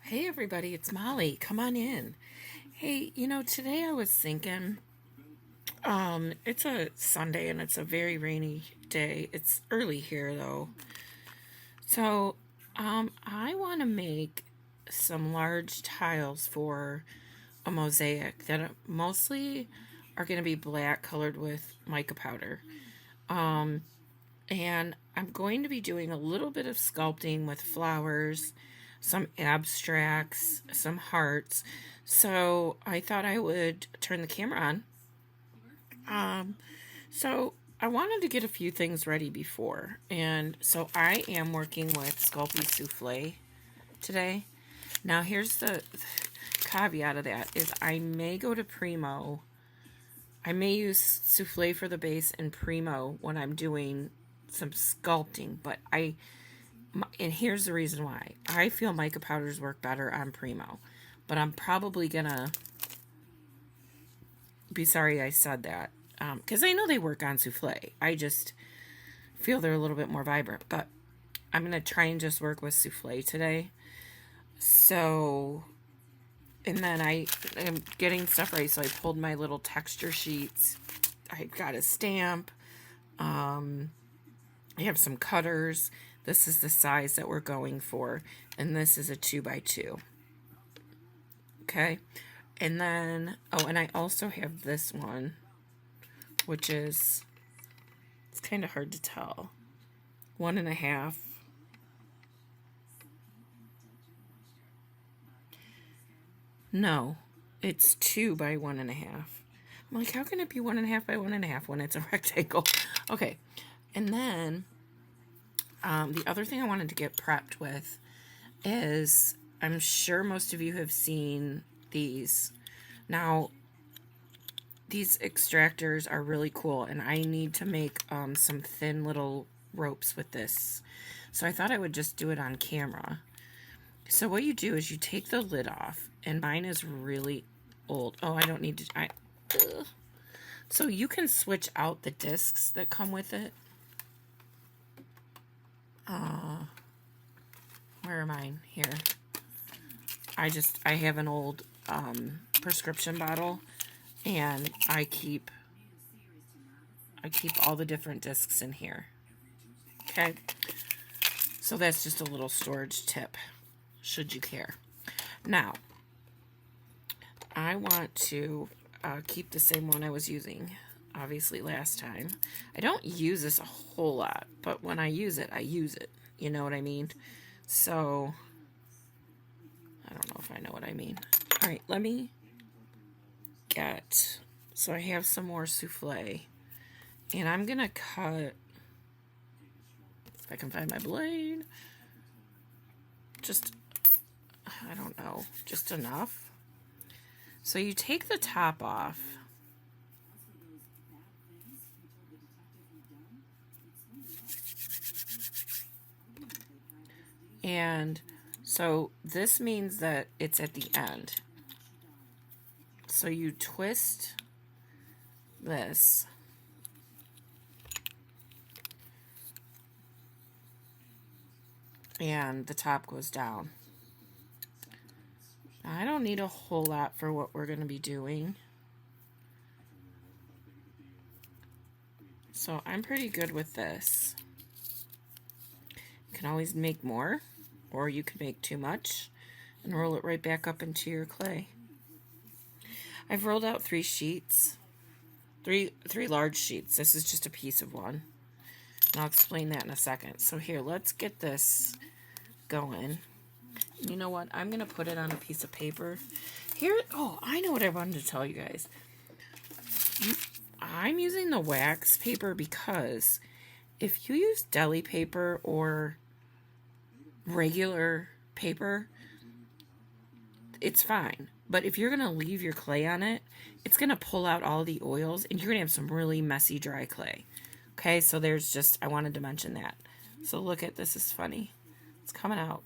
Hey everybody, it's Molly. Come on in. Hey, today I was thinking, it's a Sunday and it's a very rainy day. It's early here though. So, I want to make some large tiles for a mosaic that mostly are going to be black colored with mica powder. And I'm going to be doing a little bit of sculpting with flowers, some abstracts, some hearts. So I thought I would turn the camera on. So I wanted to get a few things ready before. And so I am working with Sculpey Souffle today. Now here's the caveat of that is I may go to Primo. I may use Souffle for the base and Primo when I'm doing some sculpting, but and here's the reason why. I feel mica powders work better on Primo, but I'm probably gonna be sorry I said that, because I know they work on Souffle. I just feel they're a little bit more vibrant, but I'm gonna try and just work with Souffle today. So, and then I am getting stuff ready, so I pulled my little texture sheets. I got a stamp. I have some cutters. This is the size that we're going for, and this is a 2x2. Okay, and then, oh, and I also have this one, which is, it's kind of hard to tell, 1.5. No, it's 2 by 1.5. I'm like, how can it be 1.5 by 1.5 when it's a rectangle? Okay, and then the other thing I wanted to get prepped with is, I'm sure most of you have seen these. Now, these extractors are really cool, and I need to make some thin little ropes with this. So I thought I would just do it on camera. So what you do is you take the lid off, and mine is really old. Oh, I don't need to. So you can switch out the discs that come with it. Where are mine? Here. I have an old prescription bottle, and I keep all the different discs in here. Okay. So that's just a little storage tip, should you care. Now, I want to keep the same one I was using, obviously, last time. I don't use this a whole lot, but when I use it, I use it. You know what I mean? So, I don't know if I know what I mean. All right, let me get, so I have some more souffle, and I'm going to cut, if I can find my blade, just, I don't know, just enough. So you take the top off, and so this means that it's at the end. So you twist this, and the top goes down. Now, I don't need a whole lot for what we're going to be doing. So I'm pretty good with this. You can always make more, or you can make too much and roll it right back up into your clay. I've rolled out 3 sheets, three large sheets. This is just a piece of one. And I'll explain that in a second. So here, let's get this going. You know what? I'm going to put it on a piece of paper. Here, oh, I know what I wanted to tell you guys. I'm using the wax paper because if you use deli paper or regular paper, it's fine. But if you're going to leave your clay on it, it's going to pull out all the oils, and you're going to have some really messy dry clay. Okay, so there's just, I wanted to mention that. So look at, this is funny. It's coming out.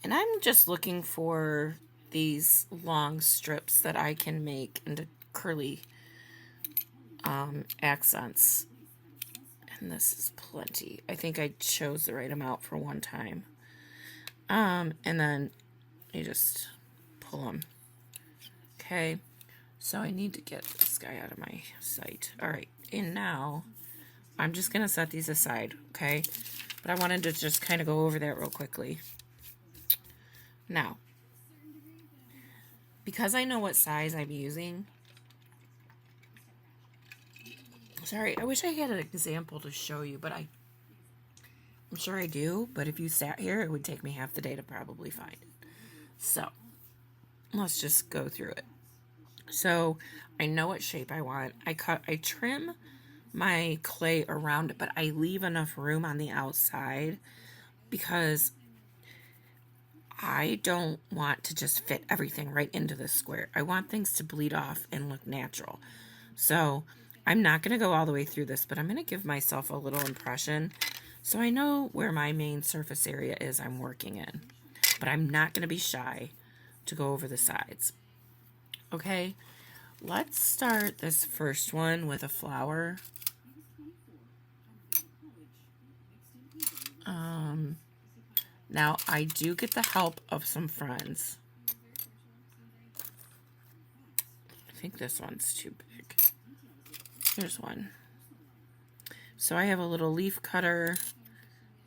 And I'm just looking for these long strips that I can make into curly accents. And this is plenty. I think I chose the right amount for one time. And then you just pull them. Okay. So I need to get this guy out of my sight. All right. And now I'm just going to set these aside. Okay. But I wanted to just kind of go over that real quickly. Now, because I know what size I'm using. Sorry, I wish I had an example to show you, but I'm sure I do. But if you sat here, it would take me half the day to probably find it. So, let's just go through it. So, I know what shape I want. I trim my clay around it, but I leave enough room on the outside because I don't want to just fit everything right into the square. I want things to bleed off and look natural. So I'm not going to go all the way through this, but I'm going to give myself a little impression so I know where my main surface area is I'm working in. But I'm not going to be shy to go over the sides. Okay, let's start this first one with a flower. Now, I do get the help of some friends. I think this one's too big. Here's one. So I have a little leaf cutter,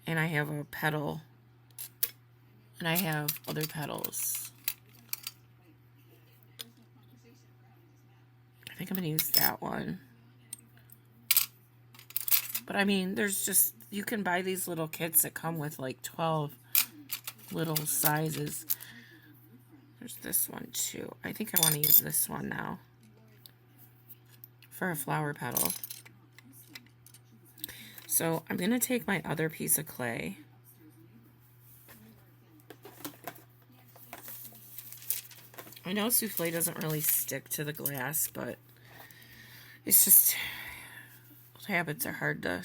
and I have a petal, and I have other petals. I think I'm going to use that one. But I mean, there's just, you can buy these little kits that come with like 12 little sizes. There's this one too. I think I want to use this one now for a flower petal. So I'm going to take my other piece of clay. I know souffle doesn't really stick to the glass, but it's just, habits are hard to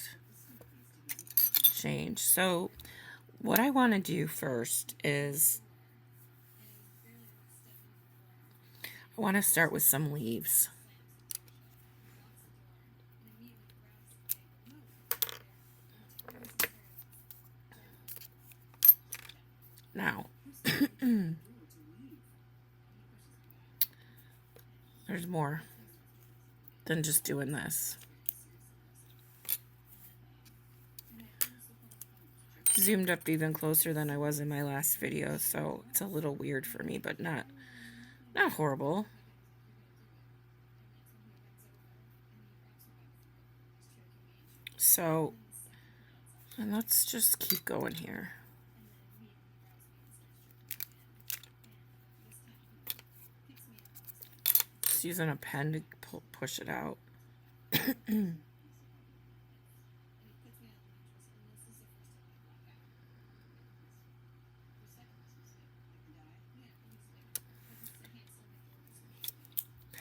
change. So what I want to do first is I want to start with some leaves. Now, there's more than just doing this. Zoomed up even closer than I was in my last video, so it's a little weird for me, but not horrible. So, and let's just keep going here. Just using a pen to push it out.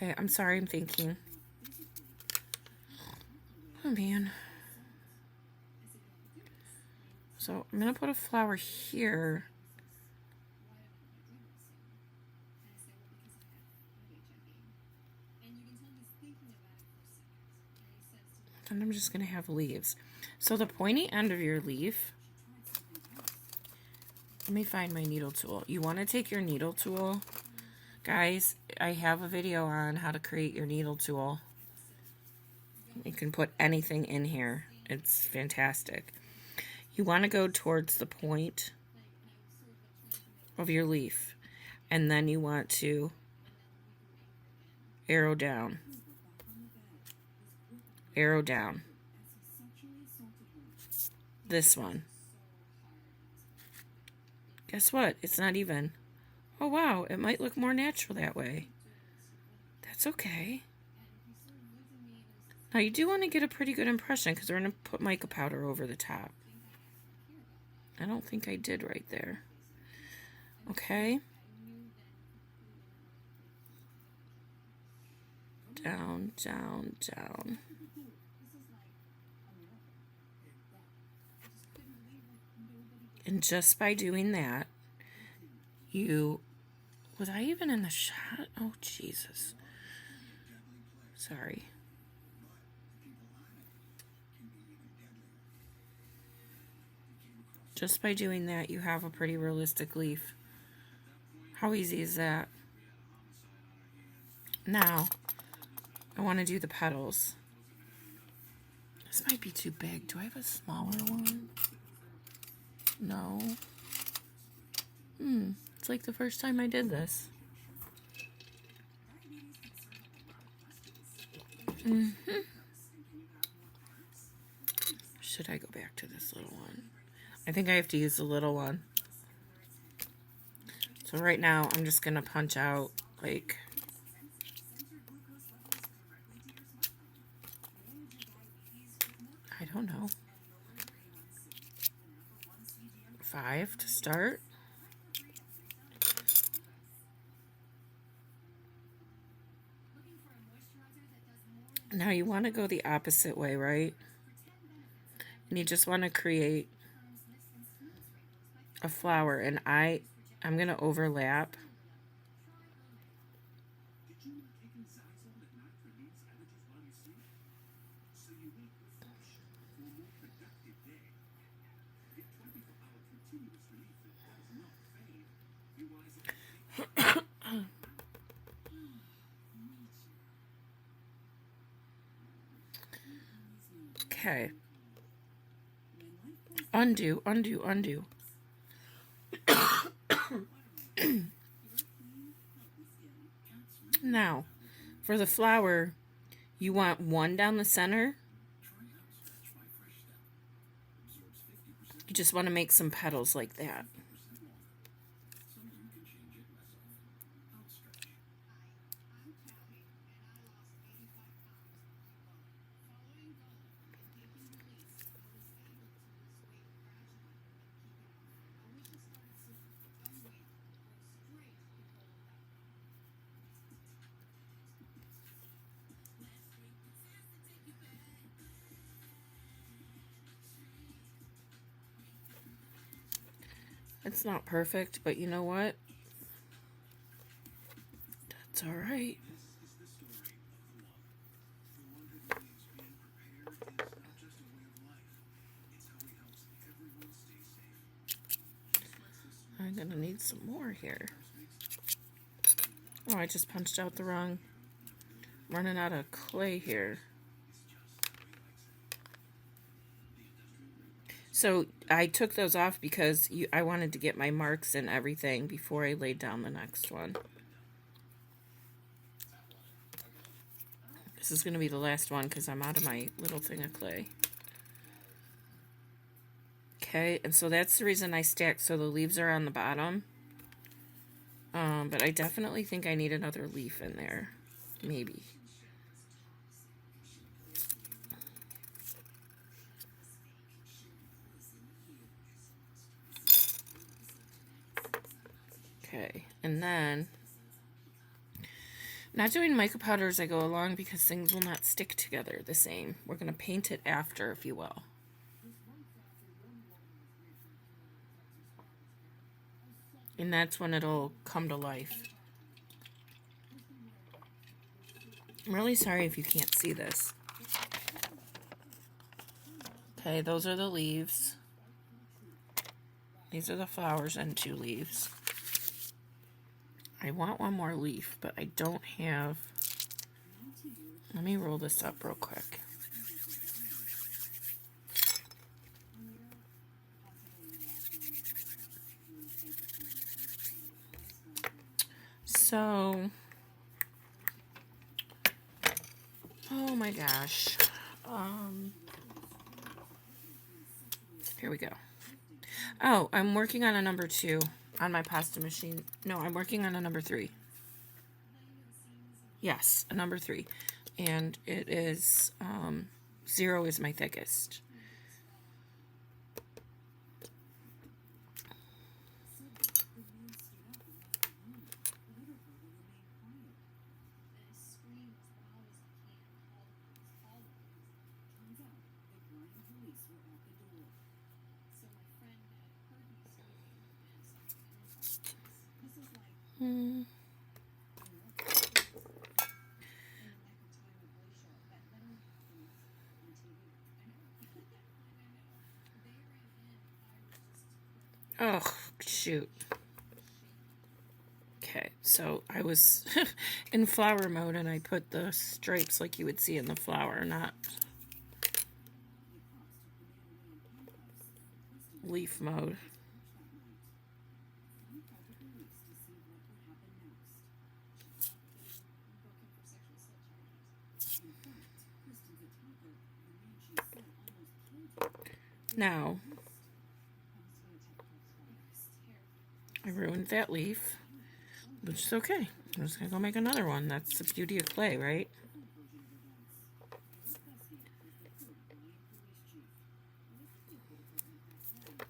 Okay, I'm sorry, I'm thinking. Oh, man. So I'm going to put a flower here. And I'm just going to have leaves. So the pointy end of your leaf, let me find my needle tool. You want to take your needle tool. Guys, I have a video on how to create your needle tool. You can put anything in here. It's fantastic. You want to go towards the point of your leaf. And then you want to arrow down. Arrow down. This one. Guess what? It's not even. Oh, wow. It might look more natural that way. That's okay. Now, you do want to get a pretty good impression because we're going to put mica powder over the top. I don't think I did right there. Okay. Down, down, down. And just by doing that, was I even in the shot? Oh, Jesus. Sorry. Just by doing that, you have a pretty realistic leaf. How easy is that? Now, I want to do the petals. This might be too big. Do I have a smaller one? No. It's like the first time I did this. Should I go back to this little one? I think I have to use the little one. So right now, I'm just going to punch out, like, I don't know, 5 to start. Now you want to go the opposite way, right? And you just want to create a flower, and I'm going to overlap. Okay. Undo, undo, undo. Now, for the flower, you want one down the center. You just want to make some petals like that. It's not perfect, but you know what? That's all right. I'm gonna need some more here. Oh, I just punched out the wrong. I'm running out of clay here. So I took those off because I wanted to get my marks and everything before I laid down the next one. This is going to be the last one because I'm out of my little thing of clay. Okay, and so that's the reason I stacked so the leaves are on the bottom. But I definitely think I need another leaf in there. Maybe. Okay, and then I'm not doing mica powder as I go along because things will not stick together the same. We're going to paint it after, if you will. And that's when it'll come to life. I'm really sorry if you can't see this. Okay, those are the leaves. These are the flowers and 2 leaves. I want one more leaf, but I don't have... Let me roll this up real quick. So... Oh my gosh. Here we go. Oh, I'm working on a number 2 on my pasta machine. No, I'm working on a number 3. Yes, a number 3. And it is, 0 is my thickest. Oh, shoot. Okay, so I was in flower mode and I put the stripes like you would see in the flower, not leaf mode. Now, I ruined that leaf, which is okay. I'm just going to go make another one. That's the beauty of clay, right?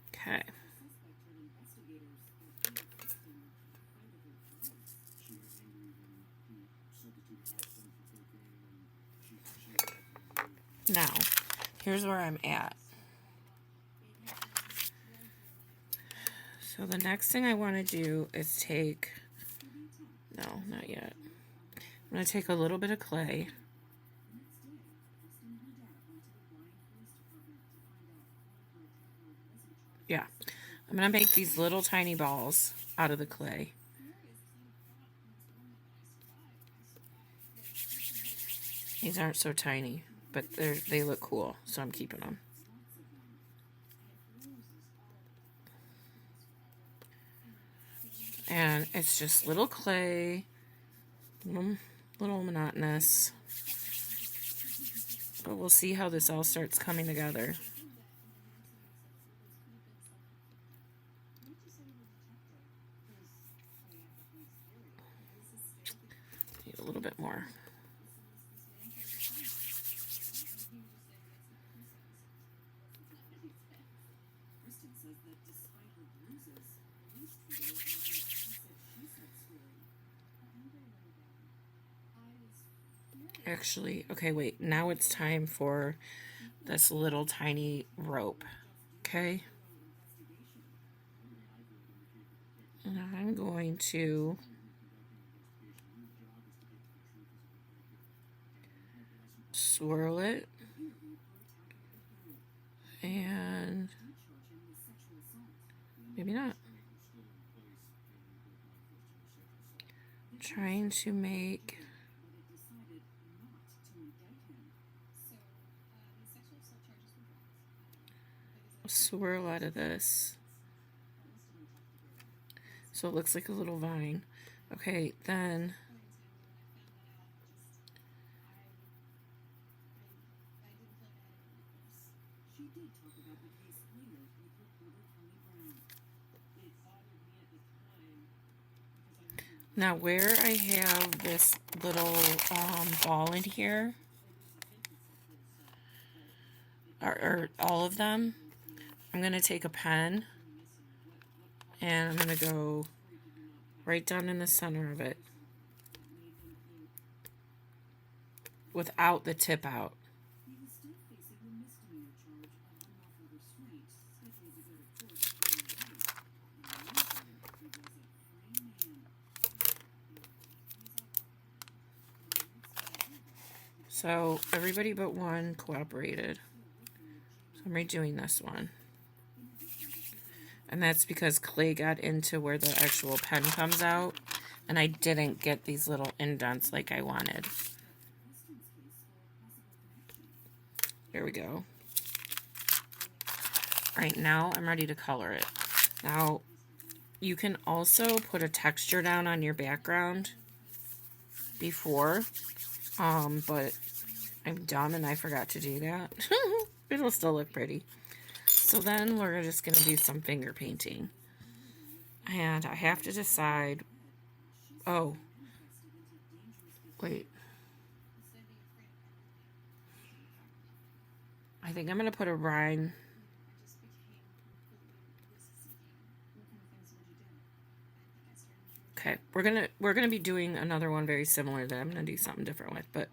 Okay. Now, here's where I'm at. So the next thing I want to do is take, no, not yet. I'm going to take a little bit of clay. Yeah. I'm going to make these little tiny balls out of the clay. These aren't so tiny, but they look cool, so I'm keeping them. And it's just little clay, little monotonous. But we'll see how this all starts coming together. Need a little bit more. Actually, okay, wait. Now it's time for this little tiny rope. Okay? And I'm going to swirl it. And maybe not. Trying to make a swirl out of this. So it looks like a little vine. Okay, then now where I have this little ball in here, or all of them, I'm going to take a pen and I'm going to go right down in the center of it without the tip out. So everybody but one cooperated. So I'm redoing this one. And that's because clay got into where the actual pen comes out, and I didn't get these little indents like I wanted. There we go. Alright, now I'm ready to color it. Now, you can also put a texture down on your background before, but I'm dumb and I forgot to do that. It'll still look pretty. So then we're just going to do some finger painting. And I have to decide, oh, wait. I think I'm going to put a rhyme. Okay, we're gonna be doing another one very similar that I'm gonna do something different with, but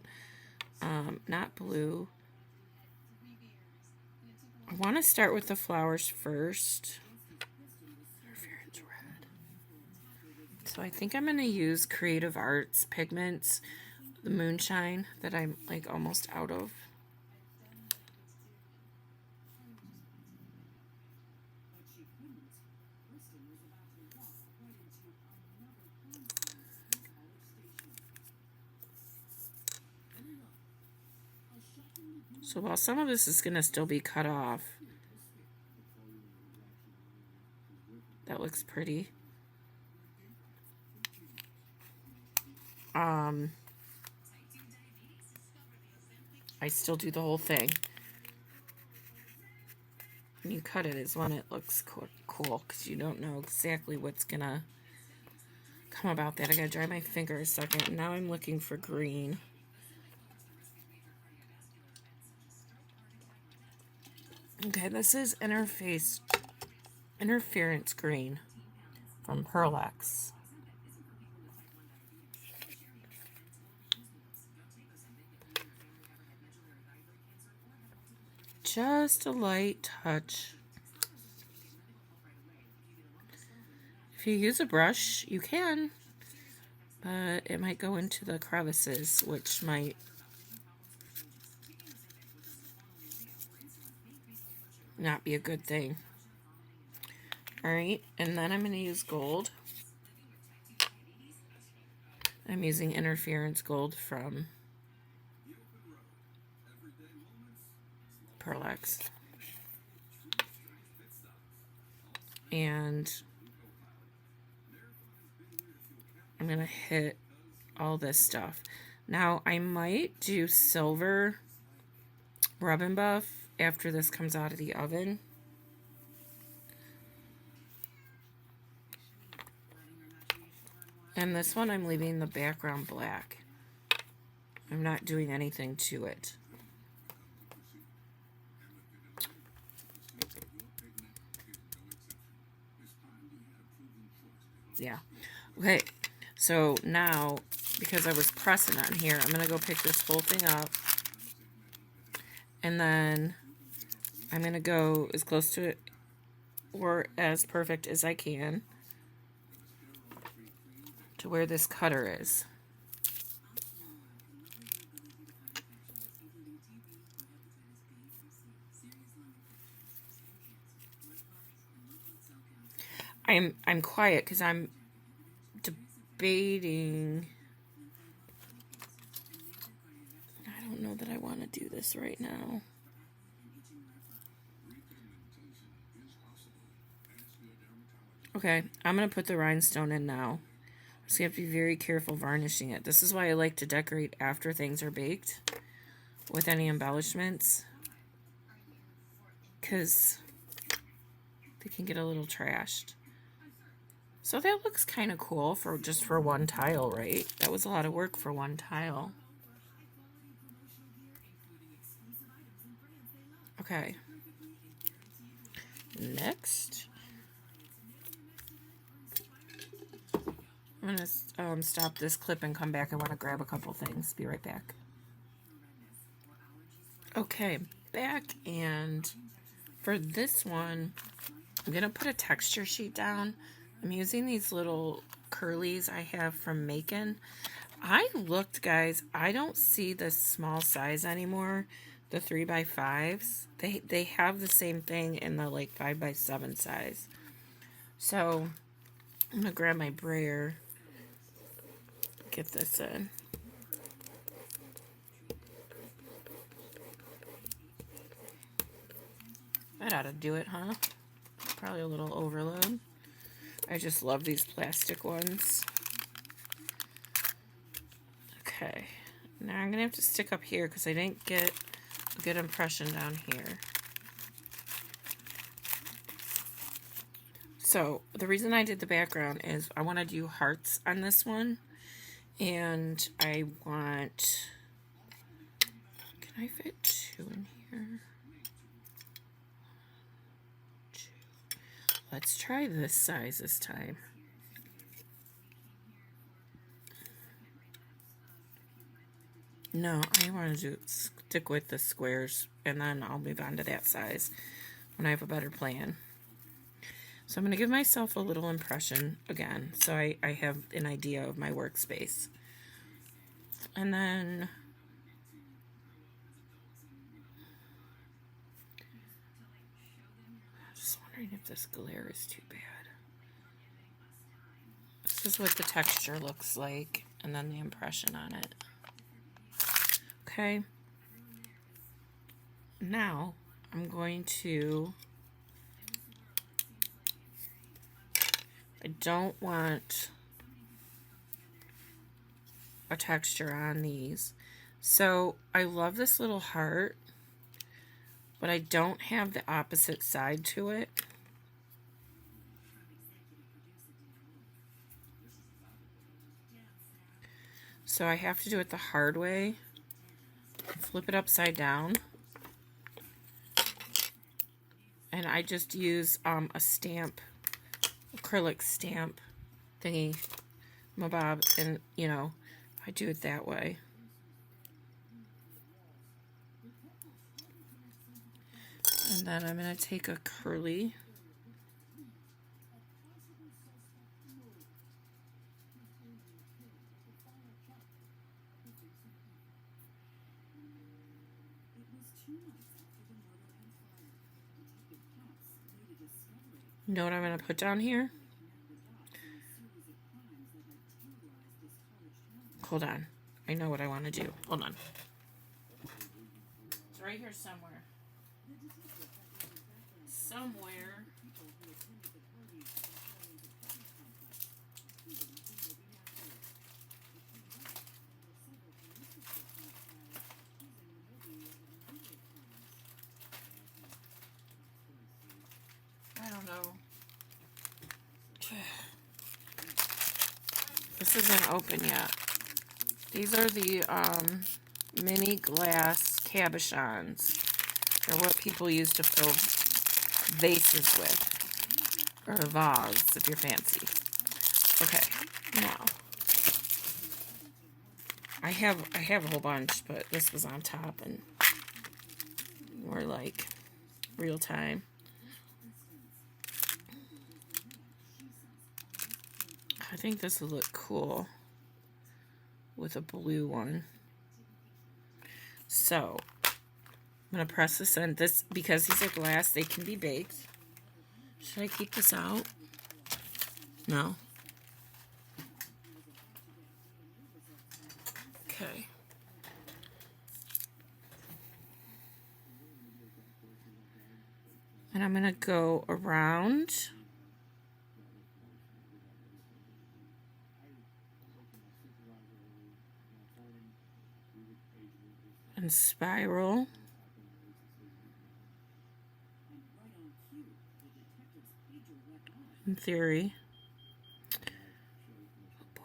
not blue. I want to start with the flowers first. Interference red. So I think I'm gonna use Creative Arts pigments, the Moonshine that I'm like almost out of. So while some of this is going to still be cut off, that looks pretty. I still do the whole thing. When you cut it is when it looks cool, because you don't know exactly what's going to come about that. I got to dry my finger a second. Now I'm looking for green. Okay, this is interference green from Pearl-X. Just a light touch. If you use a brush, you can, but it might go into the crevices, which might not be a good thing. Alright, and then I'm going to use gold. I'm using interference gold from Pearl-X. And I'm going to hit all this stuff. Now, I might do silver rub and buff after this comes out of the oven. And this one, I'm leaving the background black. I'm not doing anything to it. Yeah. Okay, so now, because I was pressing on here, I'm going to go pick this whole thing up. And then I'm going to go as close to it or as perfect as I can to where this cutter is. I'm quiet because I'm debating. I don't know that I want to do this right now. Okay, I'm going to put the rhinestone in now. So you have to be very careful varnishing it. This is why I like to decorate after things are baked with any embellishments, because they can get a little trashed. So that looks kind of cool for just for one tile, right? That was a lot of work for one tile. Okay. Next, I'm going to stop this clip and come back. I want to grab a couple things. Be right back. Okay, back, and for this one, I'm going to put a texture sheet down. I'm using these little curlies I have from Macon. I looked, guys. I don't see the small size anymore. The 3x5s. They have the same thing in the like 5x7 size. So I'm gonna grab my brayer. Get this in. That ought to do it, huh? Probably a little overload. I just love these plastic ones. Okay, now I'm gonna have to stick up here because I didn't get a good impression down here. So the reason I did the background is I want to do hearts on this one, and I want, can I fit 2 in here? 2. Let's try this size this time. No, I want to stick with the squares, and then I'll move on to that size when I have a better plan. So I'm going to give myself a little impression again, so I have an idea of my workspace. And then I'm just wondering if this glare is too bad. is what the texture looks like, and then the impression on it. Okay. Now, I'm going to... I don't want a texture on these. So, I love this little heart, but I don't have the opposite side to it. So I have to do it the hard way. Flip it upside down. And I just use a stamp, acrylic stamp thingy, my bob, and you know, I do it that way. And then I'm going to take a curly. You know what I'm going to put down here? Hold on. I know what I want to do. Hold on. It's right here somewhere. Somewhere. I don't know. This isn't open yet. These are the mini glass cabochons. They're what people use to fill vases with. Or a vase, if you're fancy. Okay, now. I have a whole bunch, but this was on top and we're like real time. I think this will look cool with a blue one. So, I'm going to press this in. This, because these are glass, they can be baked. Should I keep this out? No. Okay. And I'm going to go around. And spiral. In theory. Oh boy.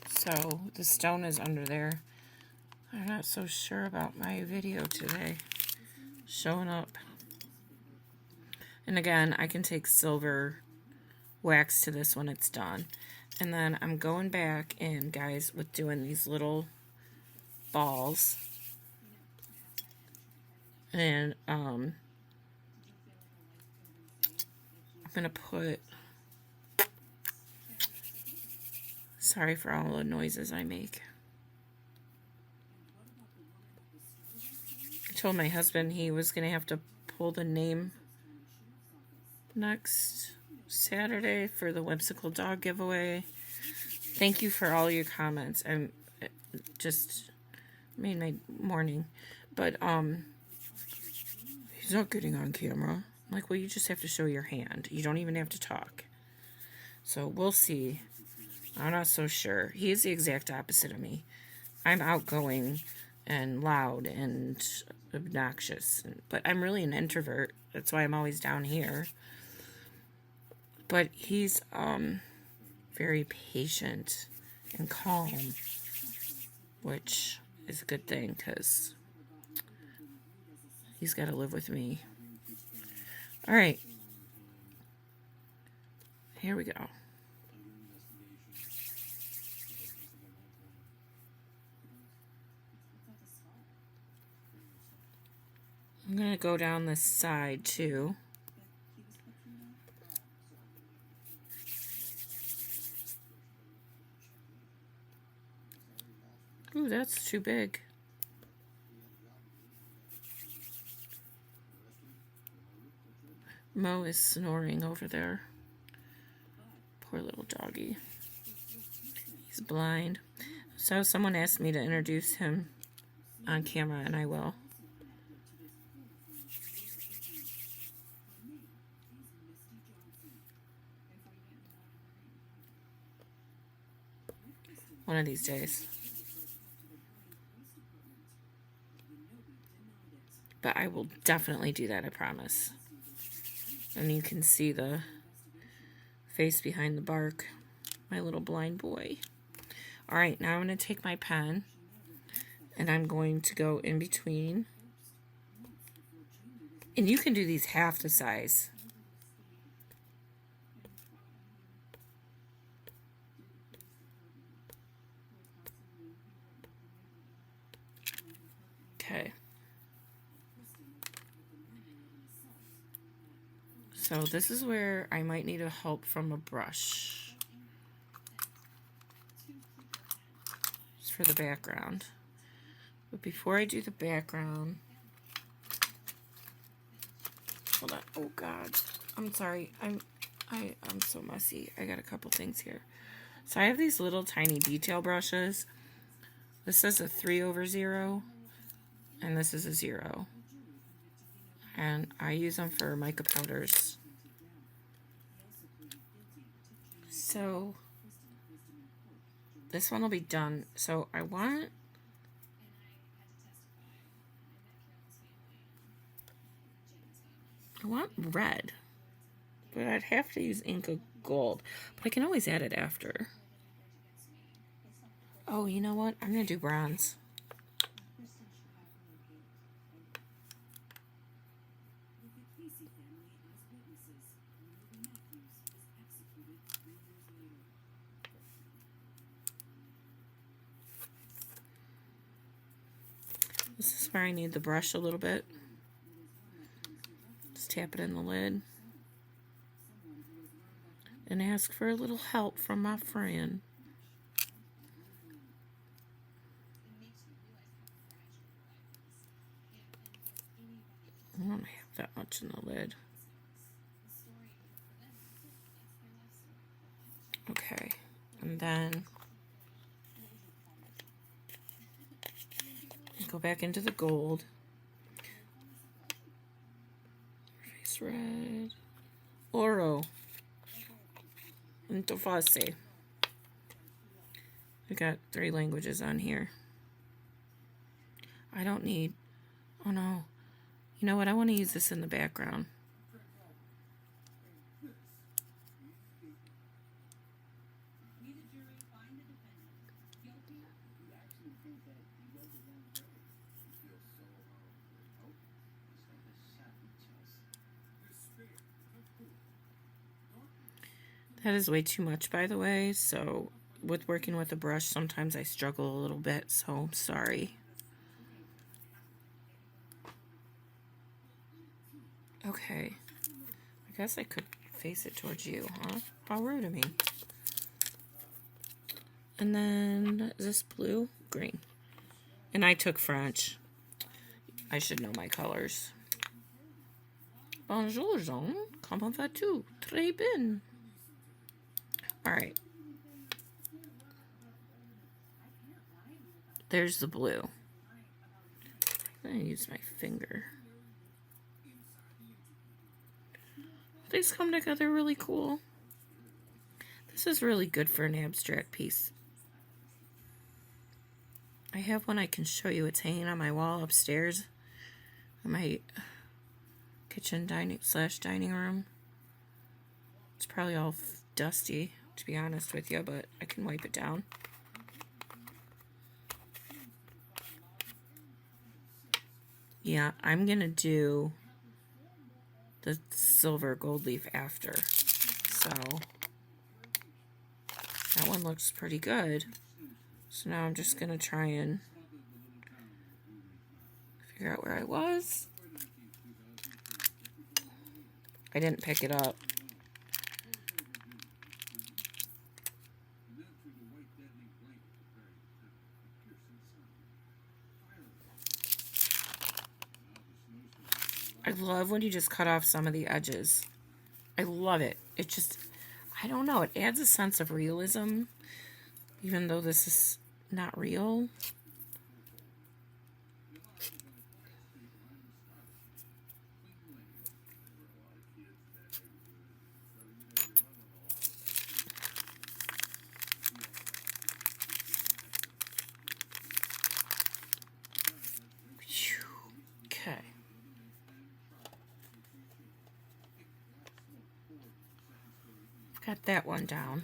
So the stone is under there. I'm not so sure about my video today showing up. And again, I can take silver wax to this when it's done. And then I'm going back in, guys, with doing these little balls. And I'm going to put... Sorry for all the noises I make. I told my husband he was going to have to pull the name next Saturday for the whimsical dog giveaway. Thank you for all your comments. It just made my morning. But he's not getting on camera. I'm like, well, you just have to show your hand. You don't even have to talk. So we'll see. I'm not so sure. He's the exact opposite of me. I'm outgoing and loud and obnoxious. But I'm really an introvert. That's why I'm always down here. But he's very patient and calm, which is a good thing because he's got to live with me. All right. Here we go. I'm going to go down this side too. Ooh, that's too big. Mo is snoring over there. Poor little doggy. He's blind. So someone asked me to introduce him on camera, and I will. One of these days. But I will definitely do that, I promise. And you can see the face behind the bark. My little blind boy. Alright, now I'm going to take my pen and I'm going to go in between. And you can do these half the size. Okay. So this is where I might need a help from a brush. It's for the background. But before I do the background, hold on. Oh God, I'm sorry. I'm so messy. I got a couple things here. So I have these little tiny detail brushes. This is a 3/0, and this is a 0. And I use them for mica powders. So this one will be done. So I want red, but I'd have to use Inca Gold, but I can always add it after. Oh, you know what? I'm gonna do bronze. This is where I need the brush a little bit. Just tap it in the lid. And ask for a little help from my friend. I don't have that much in the lid. Okay, and then go back into the gold. Face red. Oro. Interface. We got 3 languages on here. I don't need... Oh no. You know what? I want to use this in the background. That is way too much, by the way, so with working with a brush, sometimes I struggle a little bit, so I'm sorry. Okay. I guess I could face it towards you, huh? How rude of me. And then, is this blue? Green. And I took French. I should know my colors. Bonjour, Jean. Comment vas-tu? Très bien. Alright. There's the blue. I'm going to use my finger. These come together really cool. This is really good for an abstract piece. I have one I can show you. It's hanging on my wall upstairs in my kitchen dining room. It's probably all dusty, to be honest with you, but I can wipe it down. Yeah, I'm gonna do the silver gold leaf after. So that one looks pretty good. So now I'm just gonna try and figure out where I was. I didn't pick it up. I love when you just cut off some of the edges. I love it. It just, I don't know, it adds a sense of realism, even though this is not real. Okay. Got that one down.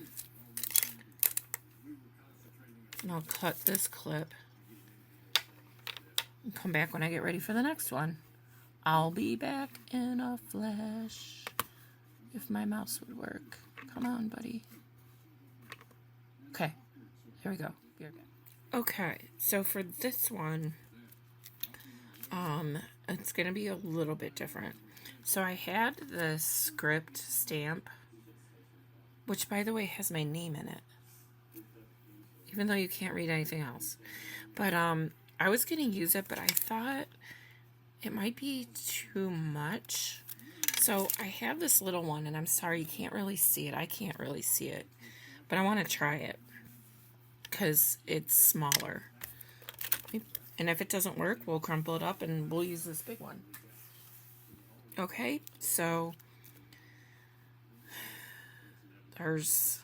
And I'll cut this clip and come back when I get ready for the next one. I'll be back in a flash. If my mouse would work. Come on, buddy. Okay, here we go. Okay, so for this one, it's gonna be a little bit different. So I had the script stamp, which by the way has my name in it, even though you can't read anything else. But I was gonna use it, but I thought it might be too much. So I have this little one, and I'm sorry you can't really see it. I can't really see it, but I want to try it because it's smaller. And if it doesn't work, we'll crumple it up and we'll use this big one. Okay, so there's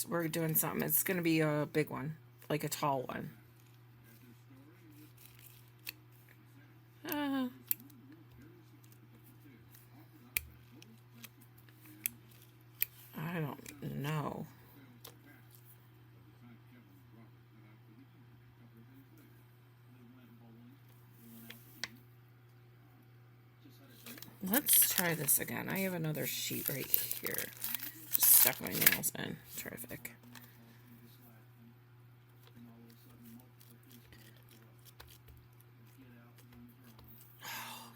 we're doing something. It's gonna be a big one, like a tall one. I don't know. Let's try this again. I have another sheet right here. Just stuck my nails in. Terrific. Oh,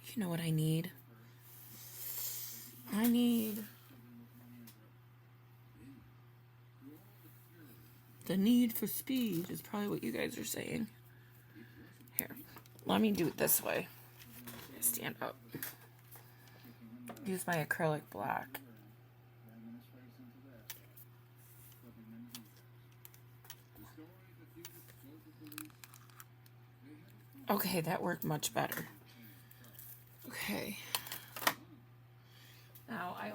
you know what I need? I need the need for speed is probably what you guys are saying. Here, let me do it this way. Stand up. Use my acrylic black. Okay, that worked much better. Okay. Now I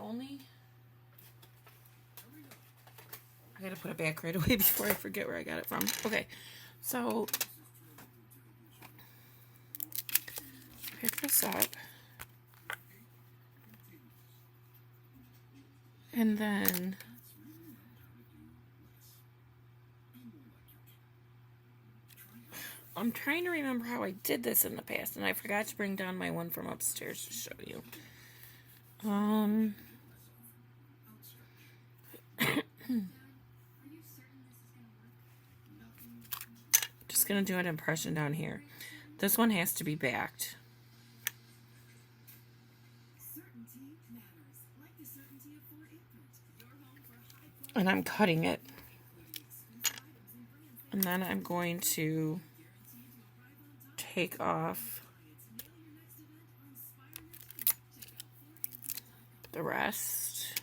gotta put it back right away before I forget where I got it from. Okay, so pick this up. And then I'm trying to remember how I did this in the past, and I forgot to bring down my one from upstairs to show you. Just gonna do an impression down here. This one has to be backed. And I'm cutting it. And then I'm going to take off the rest.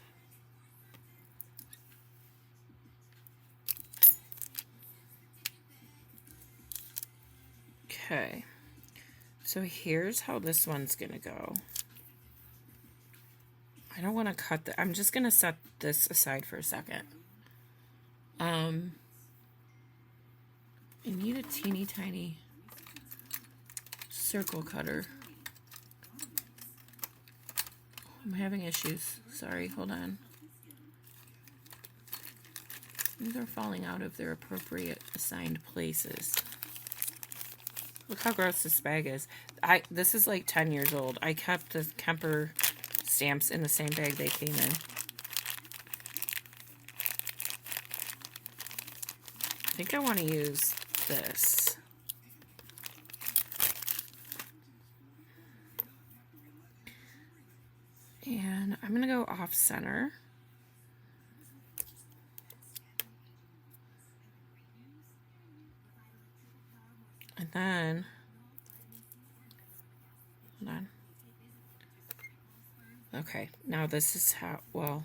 Okay. So here's how this one's going to go. I don't want to cut the... I'm just going to set this aside for a second. I need a teeny tiny circle cutter. I'm having issues. Sorry, hold on. These are falling out of their appropriate assigned places. Look how gross this bag is. This is like 10 years old. I kept the Kemper stamps in the same bag they came in. I think I want to use this. And I'm going to go off center. And then, hold on. Okay, now this is how, well,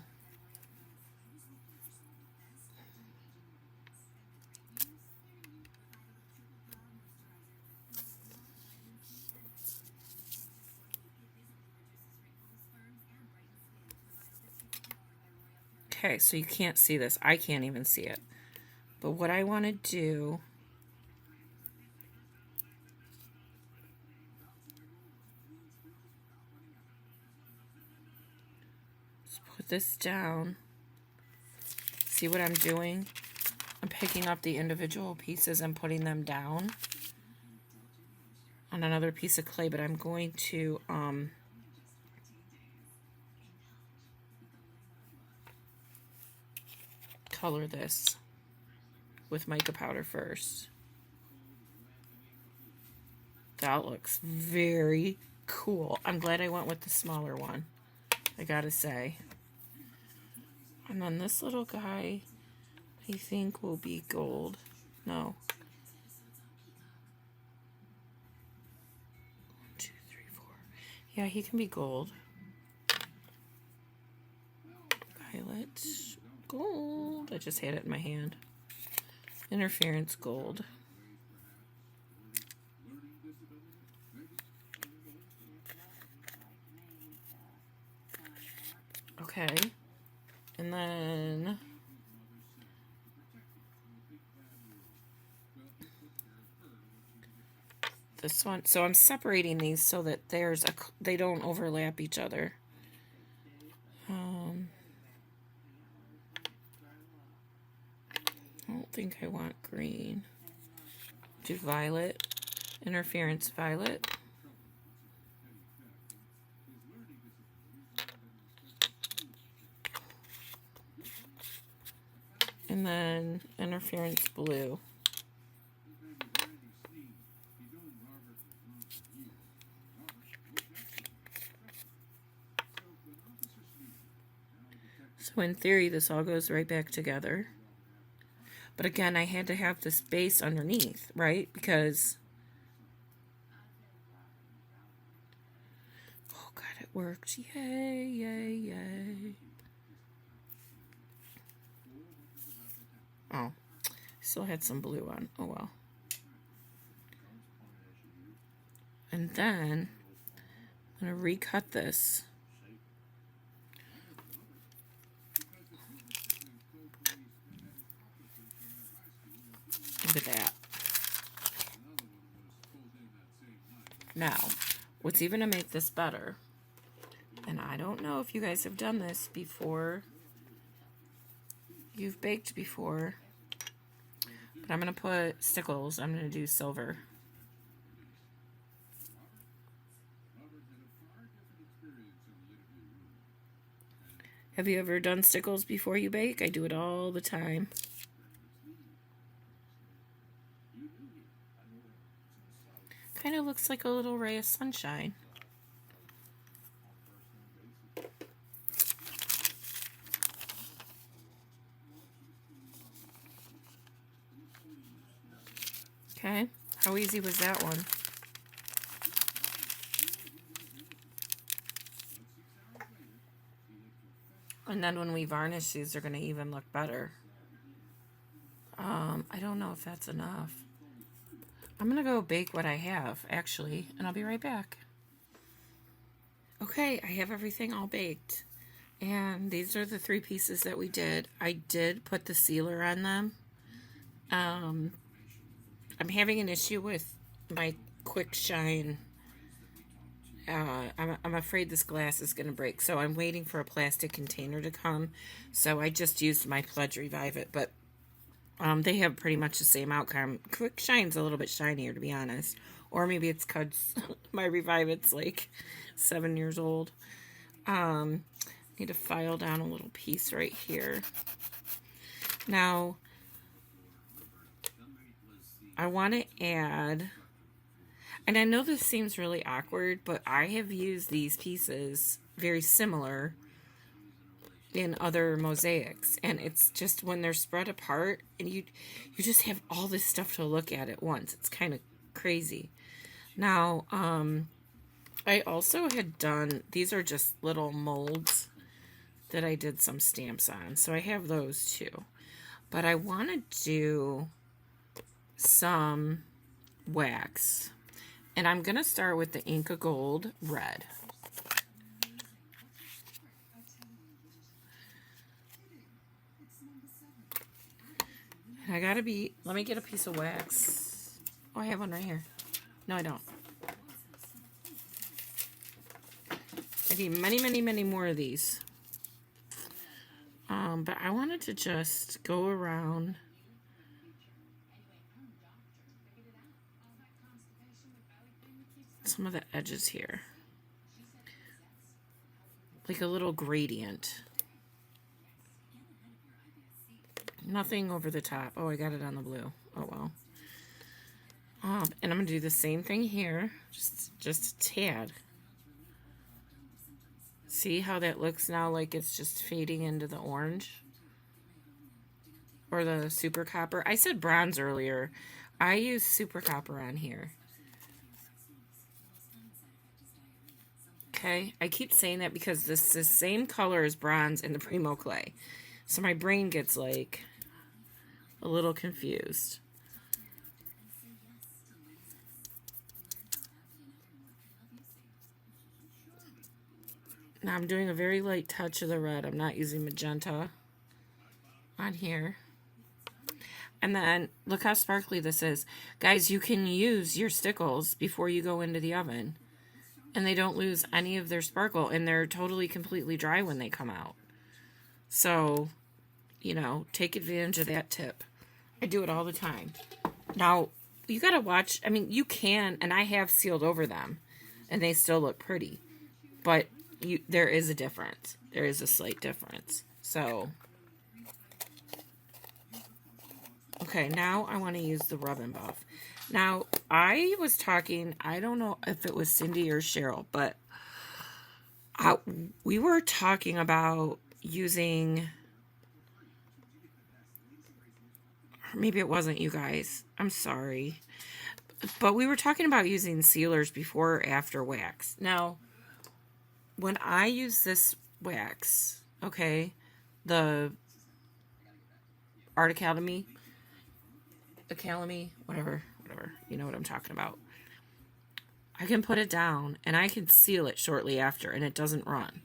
okay, so you can't see this. I can't even see it. But what I want to do is put this down. See what I'm doing? I'm picking up the individual pieces and putting them down on another piece of clay, but I'm going to color this with mica powder first. That looks very cool. I'm glad I went with the smaller one, I gotta say. And then this little guy, I think, will be gold. No. 1, 2, 3, 4. Yeah, he can be gold. Violet. Gold. I just had it in my hand. Interference gold. Okay. And then this one. So I'm separating these so that they don't overlap each other. I don't think I want green. Do violet. Interference violet. And then interference blue. So in theory, this all goes right back together. But again, I had to have this base underneath, right? Because, oh God, it worked. Yay, yay, yay. Oh, still had some blue on. Oh well. And then I'm going to recut this. Look at that. Now, what's even to make this better, and I don't know if you guys have done this before, you've baked before, but I'm going to put stickles. I'm going to do silver. Have you ever done stickles before you bake? I do it all the time. Kind of looks like a little ray of sunshine. Okay, how easy was that one? And then when we varnish these, they're going to even look better. I don't know if that's enough. I'm going to go bake what I have, actually, and I'll be right back. Okay, I have everything all baked. And these are the 3 pieces that we did. I did put the sealer on them. I'm having an issue with my quick shine. I'm afraid this glass is going to break, so I'm waiting for a plastic container to come. So I just used my Pledge Revive It, but they have pretty much the same outcome. Quick Shine's a little bit shinier, to be honest. Or maybe it's because my Revive It's like 7 years old. Need to file down a little piece right here. Now, I want to add, and I know this seems really awkward, but I have used these pieces very similar in other mosaics, and it's just when they're spread apart and you just have all this stuff to look at once. It's kind of crazy. Now, I also had done, these are just little molds that I did some stamps on. So I have those too. But I want to do some wax. And I'm going to start with the Inca Gold Red. And I got to be, let me get a piece of wax. Oh, I have one right here. No, I don't. I need many, many, many more of these. But I wanted to just go around some of the edges here. Like a little gradient. Nothing over the top. Oh, I got it on the blue. Oh, well. And I'm going to do the same thing here. Just a tad. See how that looks now, like it's just fading into the orange? Or the super copper. I said bronze earlier. I use super copper on here. Okay, I keep saying that because this is the same color as bronze in the Primo clay. So my brain gets like a little confused. Now I'm doing a very light touch of the red. I'm not using magenta on here. And then look how sparkly this is. Guys, you can use your stickles before you go into the oven. And they don't lose any of their sparkle. And they're totally, completely dry when they come out. So, you know, take advantage of that tip. I do it all the time. Now, you got to watch. I mean, you can, and I have sealed over them. And they still look pretty. But there is a difference. There is a slight difference. So, okay, now I want to use the Rub and Buff. Now, I was talking, I don't know if it was Cindy or Cheryl, but we were talking about using, maybe it wasn't you guys, I'm sorry, but we were talking about using sealers before or after wax. Now, when I use this wax, okay, the Art Academy, whatever, you know what I'm talking about. I can put it down and I can seal it shortly after and it doesn't run.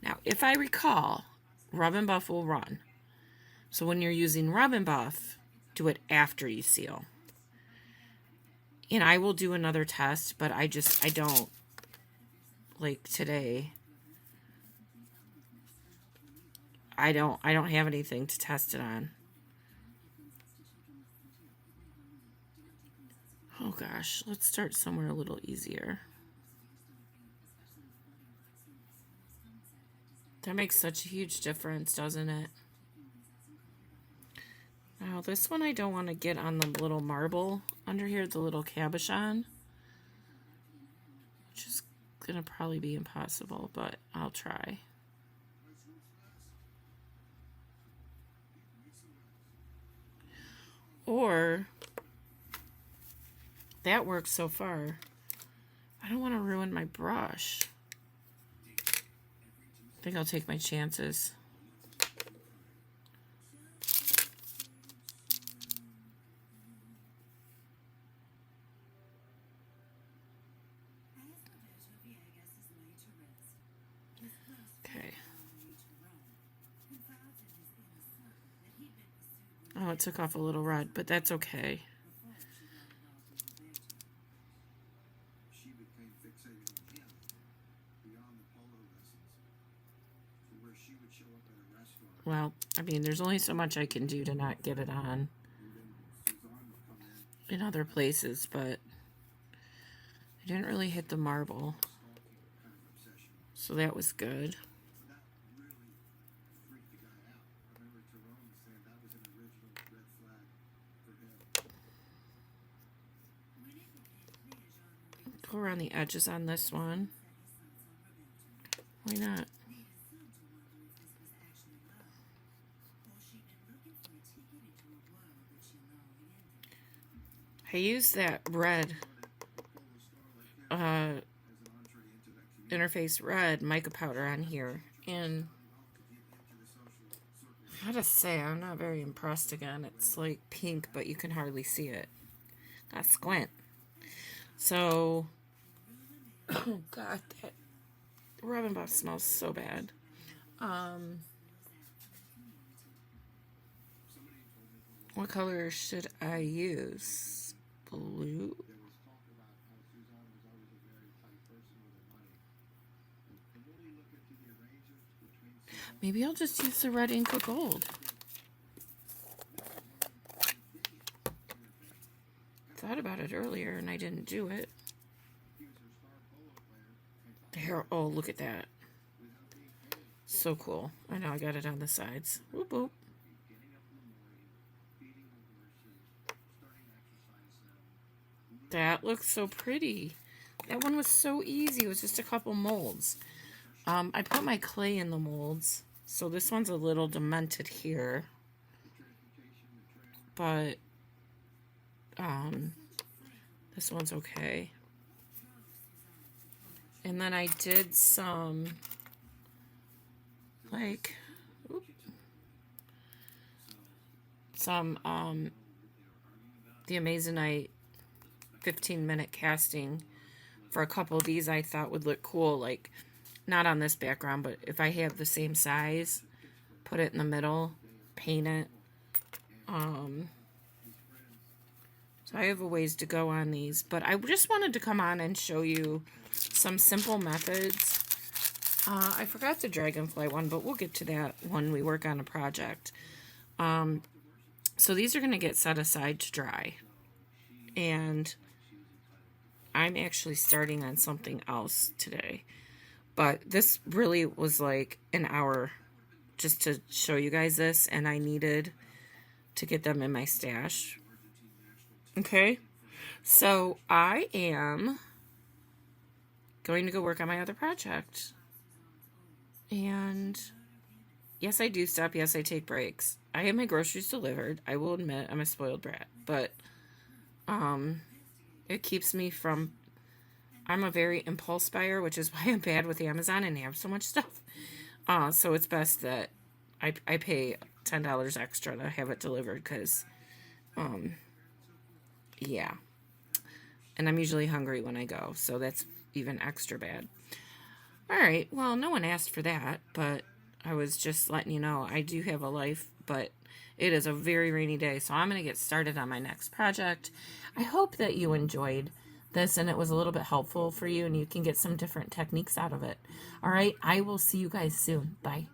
Now, if I recall, Rub and Buff will run. So when you're using Rub and Buff, do it after you seal. And I will do another test, but I don't, like today, I don't have anything to test it on. Oh gosh, let's start somewhere a little easier. That makes such a huge difference, doesn't it? Now this one I don't want to get on the little marble under here, the little cabochon, which is going to probably be impossible, but I'll try. Or, that works so far. I don't want to ruin my brush. I think I'll take my chances. Okay. Oh, it took off a little red, but that's okay. Well, I mean, there's only so much I can do to not get it on in other places, but I didn't really hit the marble, so that was good. Go around the edges on this one. Why not? I I used that red, Interface Red mica powder on here, and I gotta say, I'm not very impressed again. It's like pink, but you can hardly see it. Got squint. So, oh god, that rubbing buff smells so bad. What color should I use? Blue? Maybe I'll just use the red Inca Gold. Thought about it earlier and I didn't do it. There, oh, look at that. So cool. I know I got it on the sides. Whoop whoop. That looks so pretty. That one was so easy. It was just a couple molds. I put my clay in the molds. So this one's a little demented here. But this one's okay. And then I did some like the Amazonite 15-minute casting for a couple of these I thought would look cool, like not on this background, but if I have the same size, put it in the middle, paint it. So I have a ways to go on these, but I just wanted to come on and show you some simple methods. I forgot the dragonfly one, but we'll get to that when we work on a project. So these are going to get set aside to dry. And I'm actually starting on something else today. But this really was like an hour just to show you guys this, and I needed to get them in my stash. Okay, so I am going to go work on my other project. And yes, I do stop. Yes, I take breaks. I have my groceries delivered. I will admit I'm a spoiled brat, but it keeps me from, I'm a very impulse buyer, which is why I'm bad with Amazon and have so much stuff. So it's best that I pay $10 extra to have it delivered, because, yeah. And I'm usually hungry when I go, so that's even extra bad. All right, well, no one asked for that, but I was just letting you know I do have a life, but it is a very rainy day, so I'm going to get started on my next project. I hope that you enjoyed this and it was a little bit helpful for you and you can get some different techniques out of it. All right, I will see you guys soon. Bye.